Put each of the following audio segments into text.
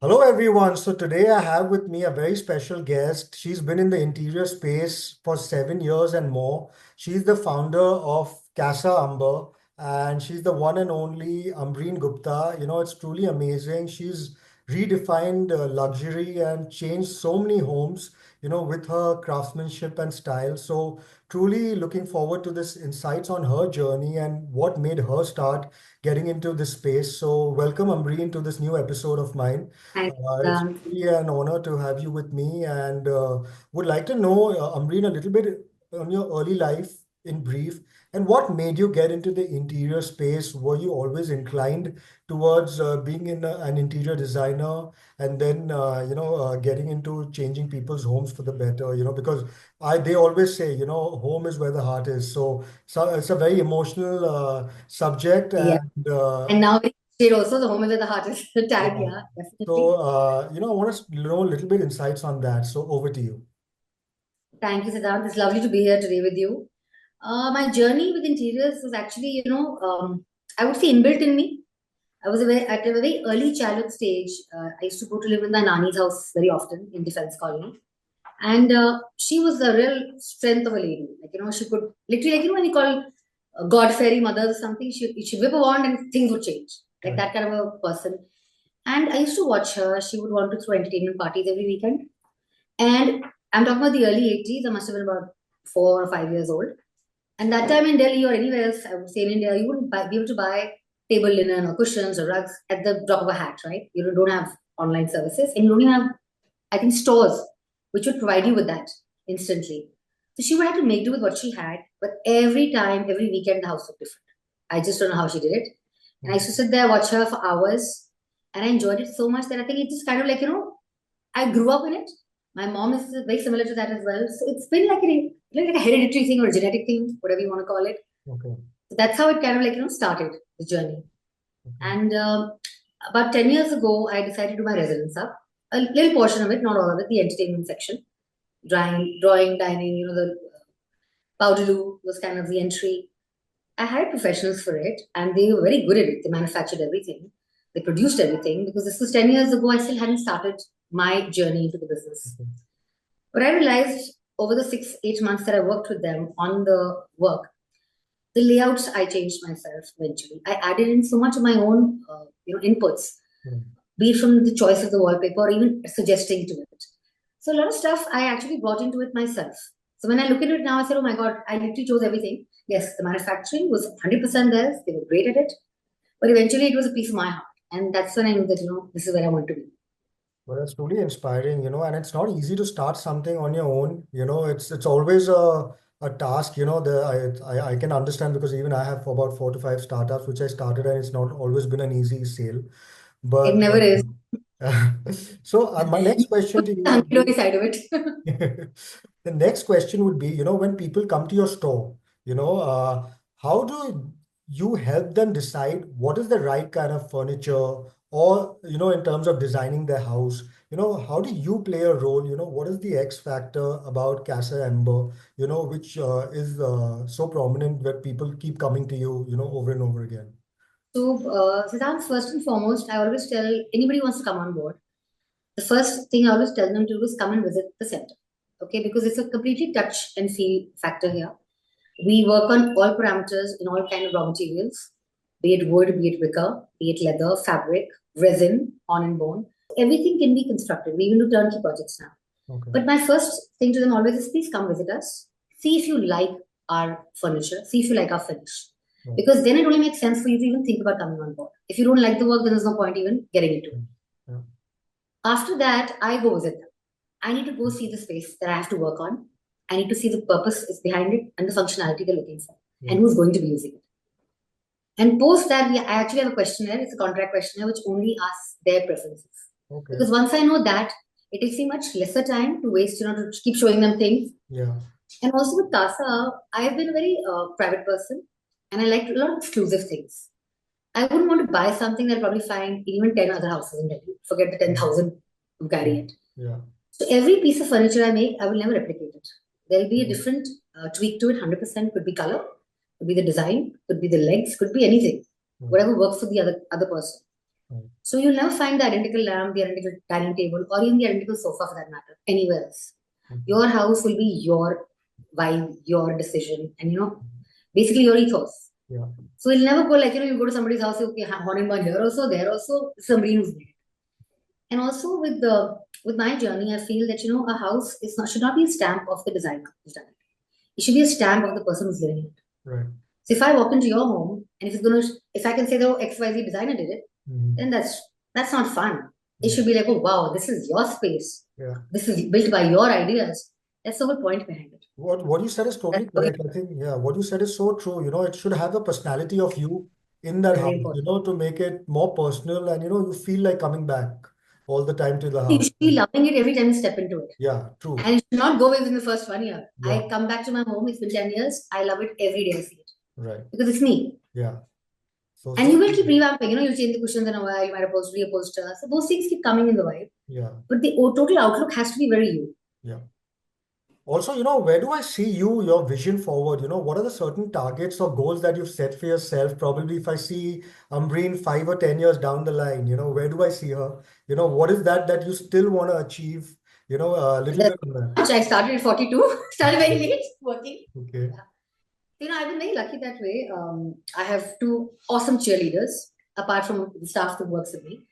Hello, everyone. So today I have with me a very special guest. She's been in the interior space for 7 years and more. She's the founder of Casa Amber, and she's the one and only Ambereen Gupta. It's truly amazing. She's redefined luxury and changed so many homes, with her craftsmanship and style. So truly looking forward to this insights on her journey and what made her start getting into this space. So welcome, Ambereen, to this new episode of mine. Thanks, It's Siddhant. really an honor to have you with me and would like to know, Amreen, a little bit on your early life in brief and what made you get into the interior space? Were you always inclined towards being an interior designer and then, getting into changing people's homes for the better, because they always say, home is where the heart is. So it's a very emotional subject Yeah. and And now we shade also the home is where the heart is the tag. yeah. Yeah, definitely. So, I want to know a little bit insights on that. So over to you. Thank you, Siddhant. It's lovely to be here today with you. My journey with interiors was actually, I would say inbuilt in me. At a very early childhood stage. I used to go to live in my nanny's house very often in Defense Colony. And she was a real strength of a lady. She could literally, when you call God fairy mothers or something, she whip a wand and things would change. Like Right. that kind of a person. And I used to watch her. She would want to throw entertainment parties every weekend. And I'm talking about the early 80s. I must have been about 4 or 5 years old. And that time in Delhi or anywhere else, I would say in India, you wouldn't be able to buy table linen or cushions or rugs at the drop of a hat, right? You don't have online services and you don't even have, I think, stores which would provide you with that instantly. So she would have to make do with what she had, but every time, every weekend, the house looked different. I just don't know how she did it. And I used to sit there, watch her for hours, and I enjoyed it so much that I think it just kind of I grew up in it. My mom is very similar to that as well. So it's been like a hereditary thing or a genetic thing, whatever you want to call it. Okay. So that's how it kind of started the journey. Okay. And about 10 years ago, I decided to do my residence up. A little portion of it, not all of it, the entertainment section. Drawing, dining, the powderoo was kind of the entry. I hired professionals for it and they were very good at it. They manufactured everything. They produced everything because this was 10 years ago. I still hadn't started my journey into the business. Okay. But I realized over the 6, 8 months that I worked with them on the work, the layouts I changed myself eventually. I added in so much of my own, inputs, Mm. be it from the choice of the wallpaper or even suggesting to it. So a lot of stuff I actually brought into it myself. So when I look at it now, I said, oh my God, I literally chose everything. Yes, the manufacturing was 100% theirs. They were great at it. But eventually it was a piece of my heart. And that's when I knew that, this is where I want to be. Well, it's truly inspiring, and it's not easy to start something on your own. It's always a task, I can understand because even I have about 4 to 5 startups which I started and it's not always been an easy sale. It But never is. so my next question to you would be, Hunky side of it. the next question would be, when people come to your store, how do you help them decide what is the right kind of furniture or, in terms of designing their house, how do you play a role? What is the X factor about Casa Ember, which is so prominent that people keep coming to you, over and over again? So, Siddhant, first and foremost, I always tell anybody who wants to come on board, the first thing I always tell them to do is come and visit the center. Okay, because it's a completely touch and feel factor here. We work on all parameters in all kind of raw materials, be it wood, be it wicker, be it leather, fabric, resin, on and bone. Everything can be constructed. We even do turnkey projects now. Okay. But my first thing to them always is please come visit us. See if you like our furniture. See if you like our finish. Yeah. Because then it only makes sense for you to even think about coming on board. If you don't like the work, then there's no point even getting into it. Yeah. After that, I go visit them. I need to go see the space that I have to work on. I need to see the purpose is behind it and the functionality they're looking for Yeah. and who's going to be using it. And post that, I actually have a questionnaire. It's a contract questionnaire which only asks their preferences. Okay. Because once I know that, it takes me much lesser time to waste, to keep showing them things. Yeah. And also with Casa, I have been a very private person and I like a lot of exclusive things. I wouldn't want to buy something that I'll probably find in even 10 other houses in Delhi. Forget the 10,000 who carry it. Yeah. So every piece of furniture I make, I will never replicate it. There'll be a Yeah. different tweak to it, 100%. Could be color, could be the design, could be the legs, could be anything. Yeah. Whatever works for the other person. Right. So you'll never find the identical lamp, the identical dining table, or even the identical sofa for that matter, anywhere else. Mhm. Your house will be your vibe, your decision, and basically your ethos. Yeah. So you'll never go like, you go to somebody's house, okay, horn and burn here also, there also, somebody who's made it. And also with my journey, I feel that a house is not should not be a stamp of the designer who's done it. It should be a stamp of the person who's living in it. Right. So if I walk into your home and if I can say that XYZ designer did it, Mhm. then that's not fun. It Yeah. should be like, oh wow, this is your space. Yeah. This is built by your ideas. That's the whole point behind it. What you said is totally That's very, correct. I think, yeah, what you said is so true. It should have the personality of you in that very house, important. to make it more personal and you feel like coming back all the time to the You house. should be loving it every time you step into it. Yeah, true. And it should not go away within the first 1 year. Yeah, I come back to my home, it's been 10 years. I love it every day I see it. right. Because it's me. Yeah. So, And you so, will keep revamping. You'll change the cushions in a while, you might reupholster. So those things keep coming in the vibe. yeah, But the total outlook has to be very you. yeah. Also, where do I see your vision forward? What are the certain targets or goals that you've set for yourself? Probably if I see Ambereen 5 or 10 years down the line, where do I see her? What is that you still want to achieve? A little There's bit on that. much. I started at 42, started very late working. Okay. Yeah. I've been very lucky that way. I have two awesome cheerleaders, apart from the staff who works with me,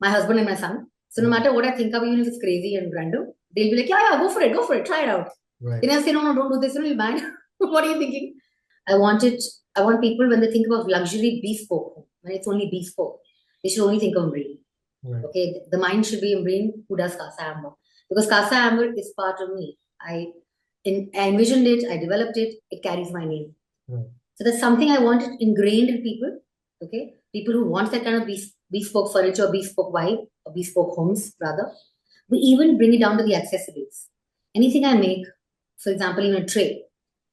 my husband and my son. So no Okay. matter what I think of, even if it's crazy and random, they'll be like, yeah, yeah, go for it, try it out. Right. They never say, no, no, don't do this, you'll mind. What are you thinking? I want people when they think about luxury bespoke, when it's only bespoke, they should only think of Ambereen. Right. Okay, the mind should be Ambereen who does Casa Amber. Because Casa Amber is part of me. I envisioned it, I developed it, it carries my name. Right. So that's something I wanted ingrained in people. Okay, people who want that kind of bespoke furniture, bespoke vibe, or bespoke homes rather. We even bring it down to the accessories. Anything I make, for example, in a tray,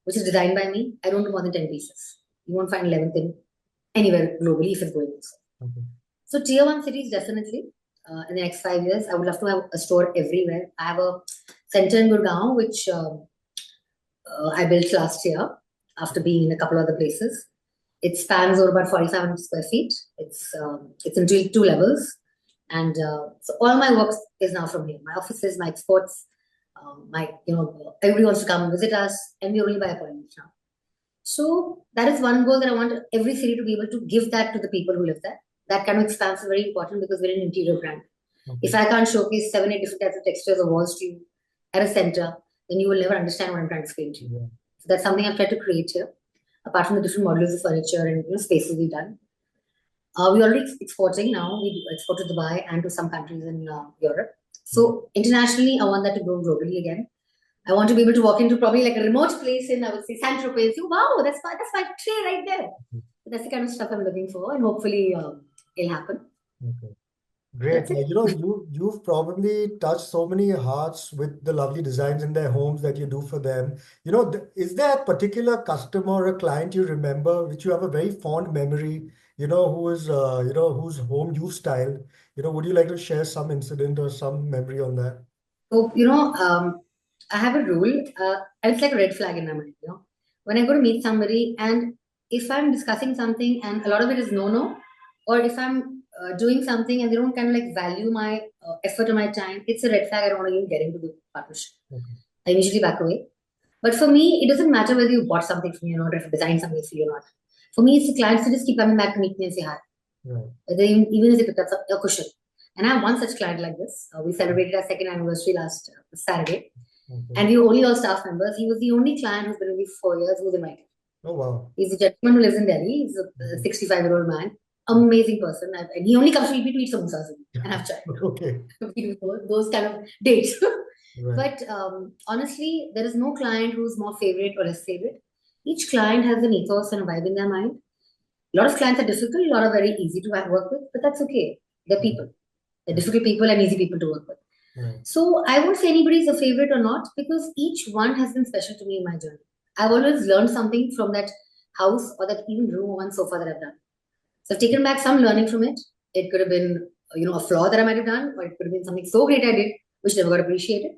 which is designed by me, I don't do more than 10 pieces. You won't find 11th in anywhere globally if it's going also. Okay. So tier one cities definitely. In the next 5 years, I would love to have a store everywhere. I have a center in Gurgaon, which I built last year after being in a couple other places. It spans over about 4,500 square feet. It's in two levels, and so all my work is now from here. My offices, my exports, everybody wants to come and visit us, and we only by appointment now. So that is one goal that I want every city to be able to give that to the people who live there. That kind of expanse is very important because we're an interior brand. Okay. If I can't showcase 7, 8 different types of textures of walls to you at a center, then you will never understand what I'm trying to explain to you. Yeah. So that's something I've tried to create here, apart from the different models of furniture and spaces we've done. We're already exporting now. We export to Dubai and to some countries in Europe. So internationally, I want that to grow globally again. I want to be able to walk into probably like a remote place in, I would say, Saint Tropez and say, wow, that's my tray right there. That's the kind of stuff I'm looking for, and hopefully it'll happen. Okay. Great. That's it. You've probably touched so many hearts with the lovely designs in their homes that you do for them. Is there a particular customer or a client you remember which you have a very fond memory, who is, whose home you styled? Would you like to share some incident or some memory on that? So, I have a rule, and it's like a red flag in my mind. When I go to meet somebody, and if I'm discussing something and a lot of it is no, or if I'm doing something and they don't kind of like value my effort or my time, it's a red flag. I don't want to even get into the partnership. Okay. I usually back away. But for me, it doesn't matter whether you bought something from me or not, or if you designed something for you or not. For me, it's the clients who just keep coming back to meet me and say hi. Right. Even if they picked up a cushion. And I have one such client like this. We celebrated our second anniversary last Saturday. Okay. And we were only all staff members. He was the only client who's been with me for 4 years who was invited. Oh, wow. He's a gentleman who lives in Delhi. He's a 65-year-old man. Amazing person. And he only comes to me to eat samosas and have chai. Okay. Those kind of dates. Right. But honestly, there is no client who's more favorite or less favorite. Each client has an ethos and a vibe in their mind. A lot of clients are difficult, a lot are very easy to work with, but that's okay. They're people. They're difficult people and easy people to work with. Right. So I won't say anybody's a favorite or not because each one has been special to me in my journey. I've always learned something from that house or that even room or one sofa that I've done. So I've taken back some learning from it. It could have been, a flaw that I might have done, or it could have been something so great I did, which never got appreciated.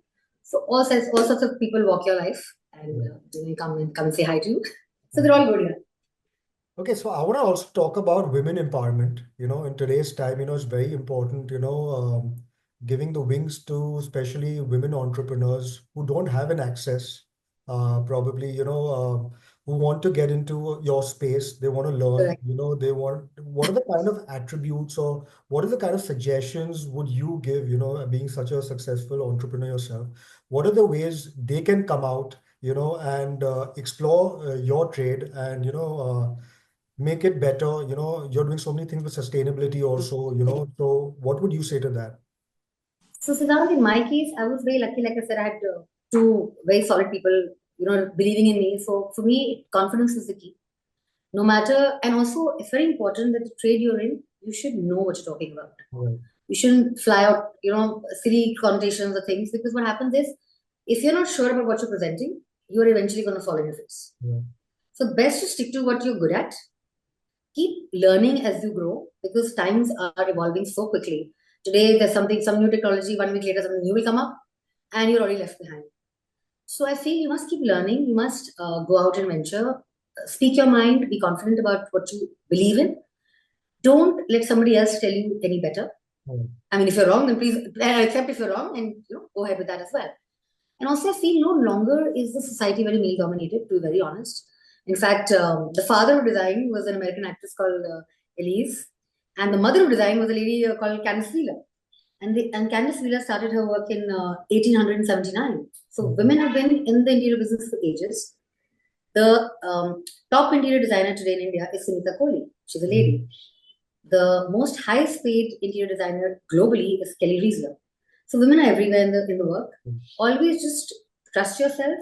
So all sorts of people walk your life and come and say hi to you. So they're all good here. Okay, so I want to also talk about women empowerment. In today's time, it's very important, giving the wings to especially women entrepreneurs who don't have an access, probably, who want to get into your space. They want to learn, Correct. what are the kind of attributes or what are the kind of suggestions would you give, being such a successful entrepreneur yourself? What are the ways they can come out, and explore your trade and, make it better. You're doing so many things with sustainability also, so what would you say to that? So, Siddhant, in my case, I was very lucky. Like I said, I had two very solid people, believing in me. So, for me, confidence is the key. No matter, and also, it's very important that the trade you're in, you should know what you're talking about. Right, You shouldn't fly out, silly connotations or things, because what happens is, if you're not sure about what you're presenting, you're eventually going to fall in your face. right, So, best to stick to what you're good at. Keep learning as you grow because times are evolving so quickly. Today, there's some new technology. 1 week later, something new will come up, and you're already left behind. So I feel you must keep learning. You must go out and venture, speak your mind, be confident about what you believe in. Don't let somebody else tell you any better. right, I mean, if you're wrong, then please accept if you're wrong and go ahead with that as well. And also, I feel no longer is the society very male dominated, to be very honest. In fact, the father who designed was an American actress called Elise, and the mother who designed was a lady called Candice Wheeler. And Candice Wheeler started her work in 1879. So okay, women have been in the interior business for ages. The top interior designer today in India is Sunita Kohli. She's a lady. mm, The most highest paid interior designer globally is Kelly Riesler. So women are everywhere in the work. mm, Always just trust yourself.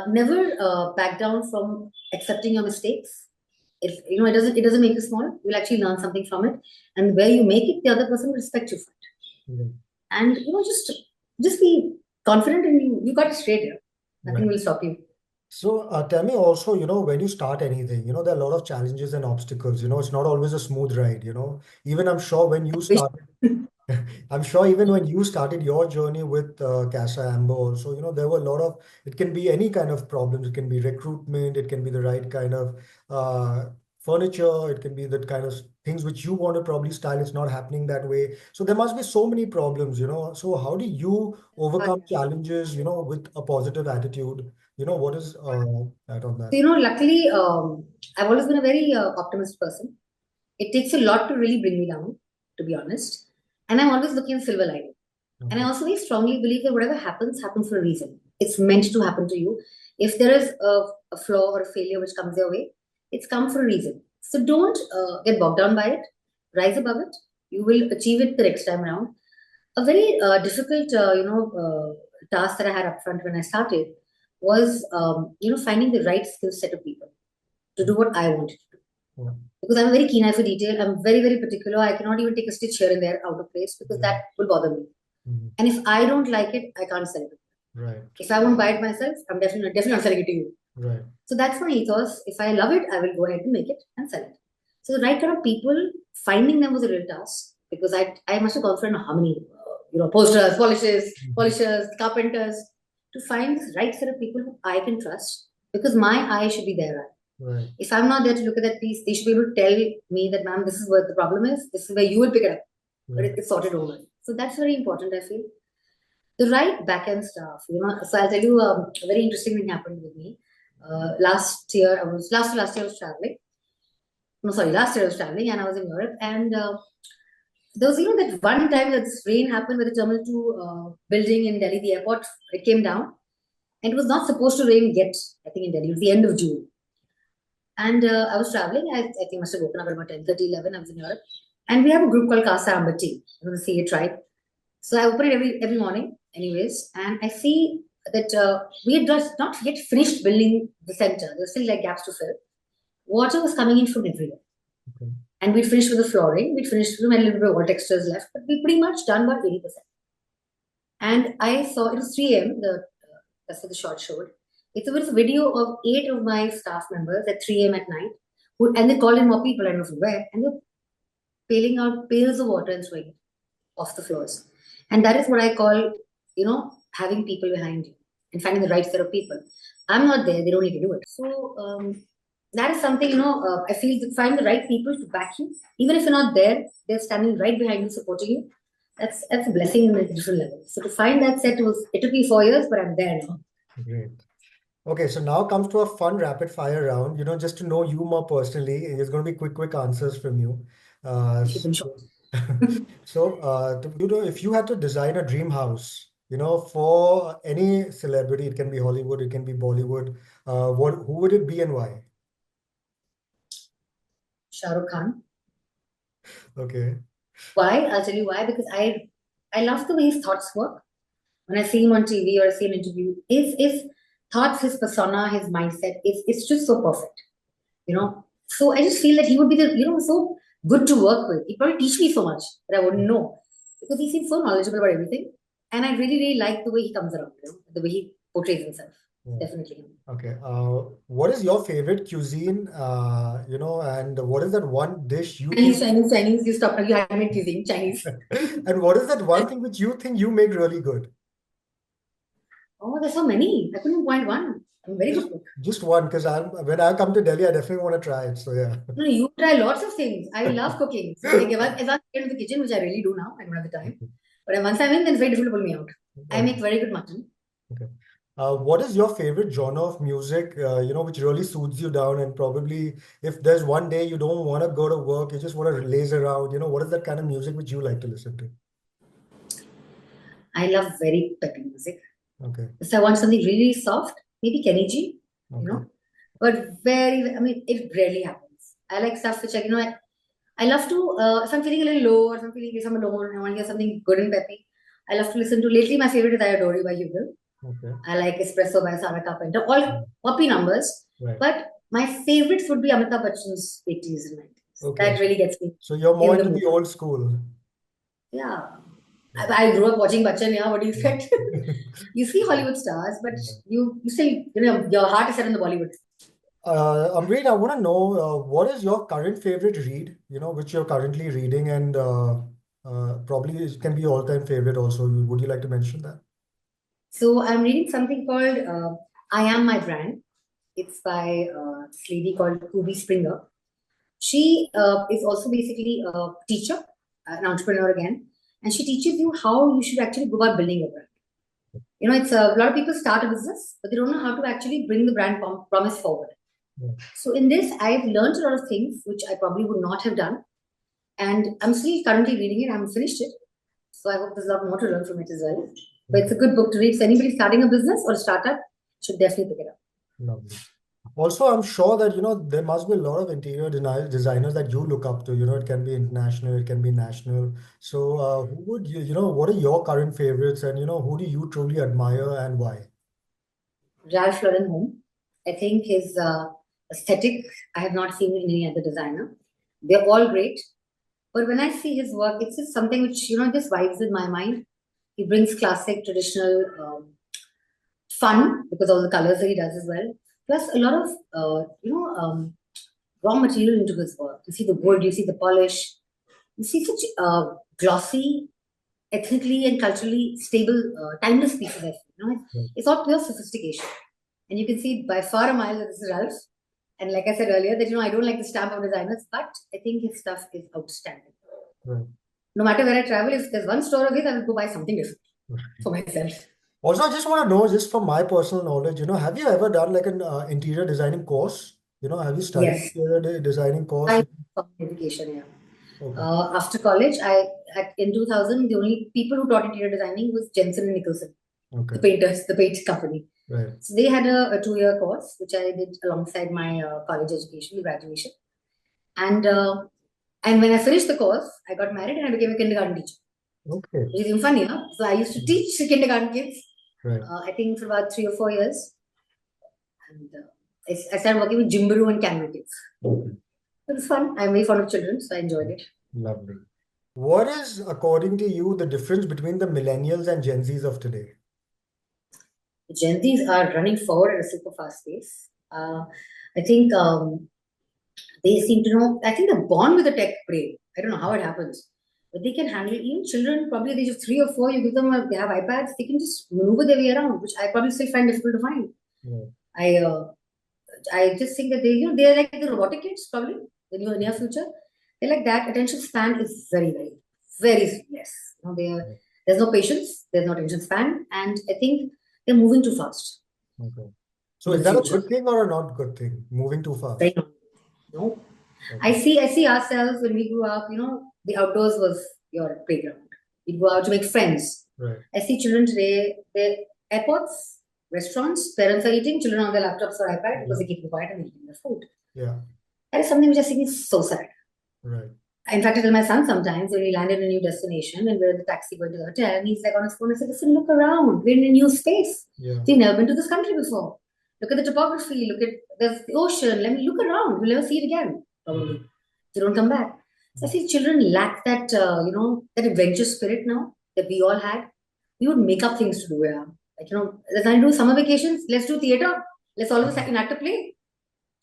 Never back down from accepting your mistakes. If it doesn't make you small, you'll actually learn something from it. And where you make it, the other person will respect you for it. right, And just be confident and you got it straight here. Nothing right. will stop you. So tell me also, when you start anything, there are a lot of challenges and obstacles. It's not always a smooth ride. Even I'm sure when you Wish- started, I'm sure even when you started your journey with Casa Amber also, there were a lot of, it can be any kind of problems. It can be recruitment, it can be the right kind of uh, furniture, it can be the kind of things which you want to probably style. It's not happening that way. So there must be so many problems. So how do you overcome challenges, with a positive attitude? What is that on that? Luckily, I've always been a very optimistic person. It takes a lot to really bring me down, to be honest. And I'm always looking at silver lining. And I Okay. also very strongly believe that whatever happens, happens for a reason. It's meant to happen to you. If there is a flaw or a failure which comes your way, it's come for a reason. So don't get bogged down by it. Rise above it. You will achieve it the next time around. A very difficult, task that I had up front when I started was, finding the right skill set of people to do what I wanted to do. Yeah. Because I'm a very keen eye for detail. I'm very, very particular. I cannot even take a stitch here and there out of place because Yeah. that will bother me. Mhm. And if I don't like it, I can't sell it. Right. If I won't buy it myself, I'm definitely not selling it to you. Right. So that's my ethos. If I love it, I will go ahead and make it and sell it. So the right kind of people, finding them was a real task because I must have gone through how many posters, Mhm. polishers, carpenters to find the right set of people who I can trust because my eye should be their eye. Right. If I'm not there to look at that piece, they should be able to tell me that, ma'am, this is what the problem is. This is where you will pick it up, but Right. it's sorted over. So that's very important, I feel. The right backend staff, So I'll tell you a very interesting thing happened with me. Last year I was traveling. No, sorry, last year I was traveling and I was in Europe. And there was, that one time that this rain happened with the Terminal 2 building in Delhi, the airport, it came down. And it was not supposed to rain yet, I think in Delhi. It was the end of June. And I was traveling. I think I must have woken up at about 10:30, 11. I was in Europe. And we have a group called Casa Amber Tea, the CA tribe. So I open it every morning, anyways, and I see that we had just not yet finished building the center. There were still like gaps to fill. Water was coming in from everywhere. Okay. And we'd finished with the flooring, we'd finished with a little bit of all textures left, but we pretty much done about 80%. And I saw it was 3 a.m. That's what the shot showed. It was a video of 8 of my staff members at 3 a.m. at night, and they called in more people, I don't know from where, and they're paling out pails of water and throwing it off the floors. And that is what I call, having people behind you and finding the right set of people. I'm not there, they don't need to do it. So that is something, I feel to find the right people to back you, even if you're not there, they're standing right behind you, supporting you. That's a blessing in a different level. So to find that set it took me 4 years, but I'm there now. Great. Okay, so now comes to a fun rapid fire round, just to know you more personally. It's going to be quick answers from you. If you can show. So, if you had to design a dream house, for any celebrity, it can be Hollywood, it can be Bollywood, who would it be and why? Shah Rukh Khan. Okay. Why? I'll tell you why. Because I love the way his thoughts work. When I see him on TV or I see an interview, his thoughts, his persona, his mindset, it's just so perfect. So I just feel that he would be so good to work with. He'd probably teach me so much that I wouldn't know because he seems so knowledgeable about everything. And I really, really like the way he comes around, the way he portrays himself. Yeah. Definitely him. Okay. What is your favorite cuisine? And what is that one dish you Chinese, think? Chinese, Chinese. You stop. You had me teasing Chinese. And what is that one thing which you think you make really good? Oh, there's so many. I couldn't point one. I'm a very good Just cook. just one, because when I come to Delhi, I definitely want to try it. So yeah. No, you try lots of things. I love cooking. So like if I get into the kitchen, which I really do now, I don't have the time. But once I'm in, then it's very difficult to pull me out. I make Okay. very good mutton. Okay. What is your favorite genre of music, which really suits you down? And probably if there's one day you don't want to go to work, you just want to laze around, what is that kind of music which you like to listen to? I love very peppy music. Okay. If I want something really soft, maybe Kenny G, Okay. But I mean, it rarely happens. I like stuff which I love to, if I'm feeling a little low or if I'm alone and I want to hear something good and peppy, I love to listen to, lately my favorite is I Adore You by Hugo. Okay. I like Espresso by Sarah Carpenter, all poppy numbers. Right. But my favorites would be Amitabh Bachchan's 80s and 90s. Okay. That really gets me So you're more in the into mood. the old school. Yeah. Yeah. I grew up watching Bachchan, yeah, what do you Yeah. expect? You see Hollywood stars, but Yeah. you still, your heart is set in the Bollywood. Ambereen, I want to know what is your current favorite read, which you're currently reading, and probably it can be all-time favorite also. Would you like to mention that? So I'm reading something called I Am My Brand. It's by this lady called Ruby Springer. She is also basically a teacher, an entrepreneur again, and she teaches you how you should actually go about building a brand. It's a lot of people start a business, but they don't know how to actually bring the brand promise forward. Yeah. So in this, I've learned a lot of things which I probably would not have done, and I'm still currently reading it. I haven't finished it, so I hope there's a lot more to learn from it as well. But it's a good book to read. So anybody starting a business or a startup should definitely pick it up. Lovely. Also, I'm sure that, there must be a lot of interior designers that you look up to. It can be international, it can be national. So, who would what are your current favorites, and, who do you truly admire and why? Ralph Lauren Home. I think his aesthetic I have not seen in any other designer. They're all great, but when I see his work, it's just something which just vibes in my mind. He brings classic, traditional fun because all the colors that he does as well. Plus a lot of raw material into his work. You see the wood, you see the polish, you see such glossy, ethnically and culturally stable, timeless pieces. I feel, Right. it's all pure sophistication, and you can see by far a mile that this is Ralph. And like I said earlier, that I don't like the stamp of designers, but I think his stuff is outstanding. Right. No matter where I travel, if there's one store of his, I will go buy something different for myself. Also, I just want to know, just from my personal knowledge, have you ever done like an interior designing course? Have you studied Yes, interior designing course? I education. Yeah. Okay. After college, in 2000 the only people who taught interior designing was Jensen and Nicholson, the Okay. painters, the paint company. Right. So they had a 2-year course which I did alongside my college education, graduation, and when I finished the course, I got married and I became a kindergarten teacher. Okay. Which is even funny, huh? So I used to teach the kindergarten kids. Right. I think for about 3 or 4 years, and I started working with Jimbaroo and Canva kids. Okay. It was fun. I'm very fond of children, so I enjoyed it. Lovely. What is, according to you, the difference between the millennials and Gen Zs of today? The Gen Zs are running forward at a super fast pace. I think they seem to know. I think they're born with a tech brain. I don't know how it happens, but they can handle even children. Probably at the age of 3 or 4, you give them they have iPads. They can just maneuver their way around, which I probably still find difficult to find. Yeah. I I just think that they're like the robotic kids probably in your near future. They're like that. Attention span is very, very, very less. There's no patience, there's no attention span, and I think they're moving too fast Okay. So into is the that a future. good thing or a not good thing? Moving too Very fast. no. Okay. I see ourselves when we grew up, the outdoors was your playground. You'd go out to make friends. Right. I see children today, they're airports, restaurants, parents are eating, children on their laptops or iPad because Yeah. they keep quiet and eating their food. Yeah. That is something which I think is so sad. Right. In fact, I tell my son sometimes when we land in a new destination and we're in the taxi going to the hotel, and he's like on his phone, I said, listen, look around. We're in a new space. Yeah. We've never been to this country before. Look at the topography, look at the ocean. Let me look around. We'll never see it again, probably. They don't come back. So I Mm. feel children lack that, that adventure spirit now that we all had. We would make up things to do. Yeah. Like, let's not do summer vacations. Let's do theater. Let's all of a Yeah. second act a play.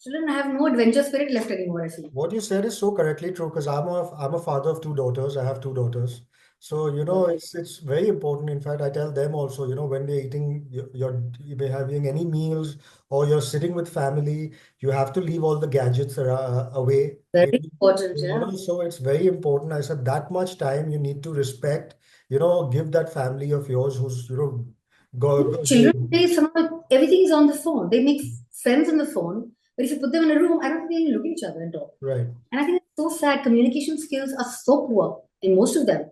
Children have no adventure spirit left anymore, I feel. What you said is so correctly true because I'm a father of two daughters. I have two daughters. So, Okay. it's very important. In fact, I tell them also, when they're eating you're having any meals or you're sitting with family, you have to leave all the gadgets away. Very important, yeah. So it's very important. I said that much time you need to respect, give that family of yours who's, Children today, somehow everything is on the phone. They make friends on the phone, but if you put them in a room, I don't think they even look at each other and talk. right. And I think it's so sad. Communication skills are so poor in most of them.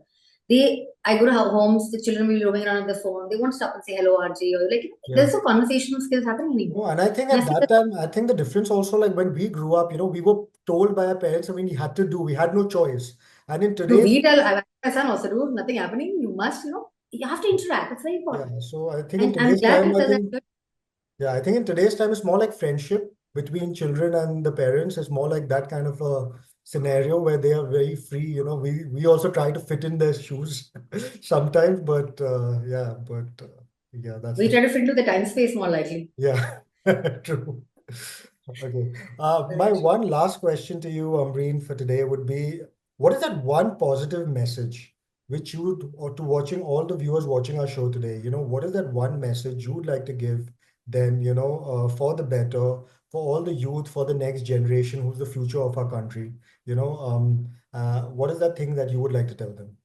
I go to homes, the children will be roaming around on their phone. They won't stop and say hello, RJ, or like Yeah. there's no conversational skills happening No, anymore. and I think And I at feel that that time, I think the difference also, like when we grew up, we were told by our parents, I mean, we had no choice. And in no, today's, we tell my son also, do nothing happening. You must, you have to interact. It's very yeah, important. so I think in And I'm today's glad time, that I there's think, that. yeah, I think in today's time, it's more like friendship between children and the parents. It's more like that kind of a scenario where they are very free. We also try to fit in their shoes sometimes, but yeah, that's We the try to fit into the time space more likely. Yeah, true. Okay. My Very true. one last question to you, Ambreen, for today would be, what is that one positive message which you would, or to watching all the viewers watching our show today, what is that one message you would like to give them, for the better, for all the youth, for the next generation, who's the future of our country, what is that thing that you would like to tell them?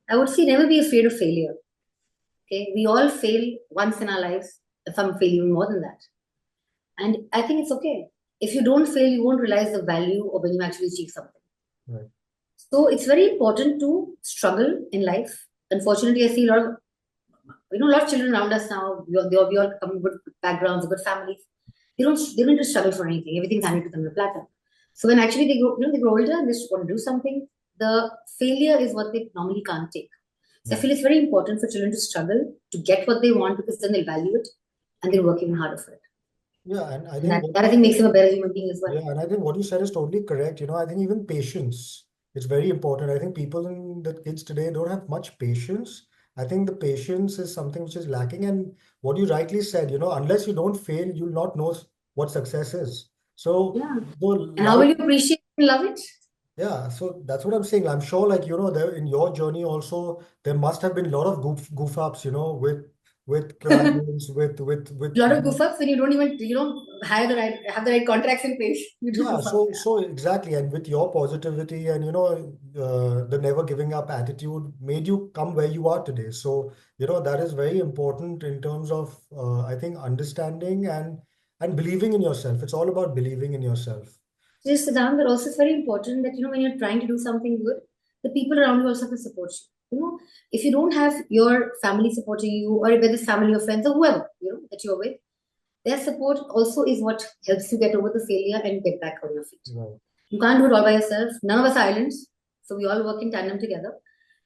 I would say never be afraid of failure. Okay, we all fail once in our lives. Some fail even more than that, and I think it's okay. If you don't fail, you won't realize the value of when you actually achieve something. Right. So it's very important to struggle in life. Unfortunately, I see a lot of children around us now. We all come from good backgrounds, good families. They don't need to struggle for anything. Everything's handed to them on a platter. So when actually they grow older and they just want to do something, the failure is what they normally can't take. So I Yeah. feel it's very important for children to struggle to get what they want because then they'll value it and they'll work even harder for it. Yeah, and I And think that I think makes them a better human being as well. Yeah, and I think what you said is totally correct. I think even patience is very important. I think people in the kids today don't have much patience. I think the patience is something which is lacking. And what you rightly said, unless you don't fail, you'll not know what success is. So Yeah. the And how will life, you appreciate and love it? yeah, so that's what I'm saying. I'm sure, like, there in your journey also, there must have been a lot of goof ups, with clients, A with lot of goof ups when you don't have the right contracts in place. You do Yeah, goof up. so exactly, and with your positivity and the never giving up attitude made you come where you are today. So that is very important in terms of I think understanding and believing in yourself. It's all about believing in yourself. Just Siddhant, but also it's very important that when you're trying to do something good, the people around you also have to support you. If you don't have your family supporting you, or whether it's family or friends or whoever that you're with, their support also is what helps you get over the failure and get back on your feet. Right. You can't do it all by yourself. None of us are islands, so we all work in tandem together.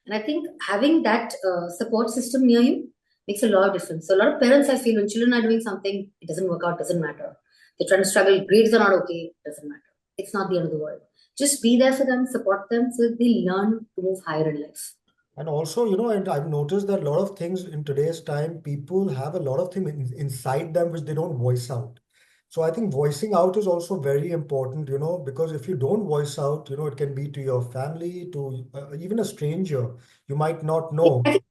And I think having that support system near you makes a lot of difference. So a lot of parents, I feel, when children are doing something, it doesn't work out, doesn't matter. They're trying to struggle, grades are not okay, doesn't matter. It's not the end of the world. Just be there for them, support them, so that they learn to move higher in life. And also, and I've noticed that a lot of things in today's time, people have a lot of things inside them which they don't voice out. So I think voicing out is also very important, because if you don't voice out, it can be to your family, to even a stranger you might not I know. think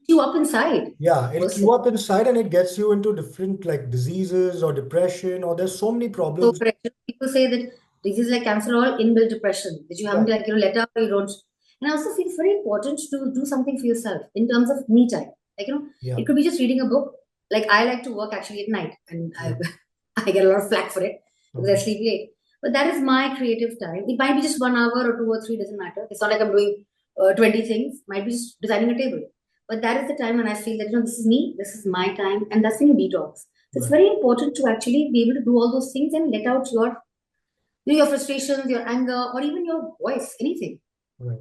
You up inside, Yeah, it'll queue firstly. up inside and it gets you into different like diseases or depression, or there's so many So problems. people say that disease like cancer or inbuilt depression that you haven't Yeah, like let out or you don't. And I also feel it's very important to do something for yourself in terms of me time. Like yeah, it could be just reading a book. Like I like to work actually at night, and I yeah. I get a lot of flack for it because I Okay, sleep late. But that is my creative time. It might be just 1 hour or two or three, doesn't matter. It's not like I'm doing 20 things. Might be just designing a table. But that is the time when I feel that this is me, this is my time, and that's when you detox. So it's right, very important to actually be able to do all those things and let out your frustrations, your anger, or even your voice, anything. right.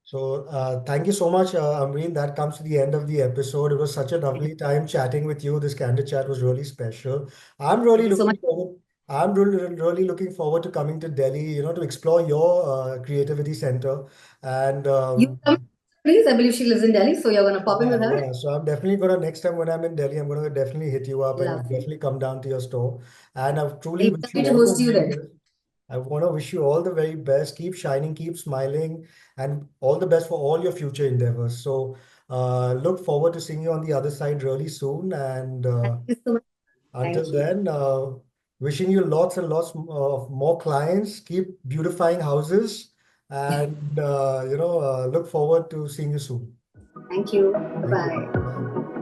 So, thank you so much, Amreen. That comes to the end of the episode. It was such a Thank lovely time chatting with you. This candid chat was really special. I'm really you so much. looking forward. I'm really looking forward to coming to Delhi, to explore your creativity center. And You come, please. I believe she lives in Delhi, so you're gonna pop in yeah, with her. yeah. So I'm definitely gonna next time when I'm in Delhi, I'm gonna definitely hit you up and Lovely. definitely come down to your store. And I truly And you wish tell you me to all the host you very then. best. I want to wish you all the very best. Keep shining, keep smiling, and all the best for all your future endeavors. So, look forward to seeing you on the other side really soon. And Thank you so much. until Thank you. then, wishing you lots and lots of more clients. Keep beautifying houses, and look forward to seeing you soon. Thank you. Bye Thank you. bye. Bye.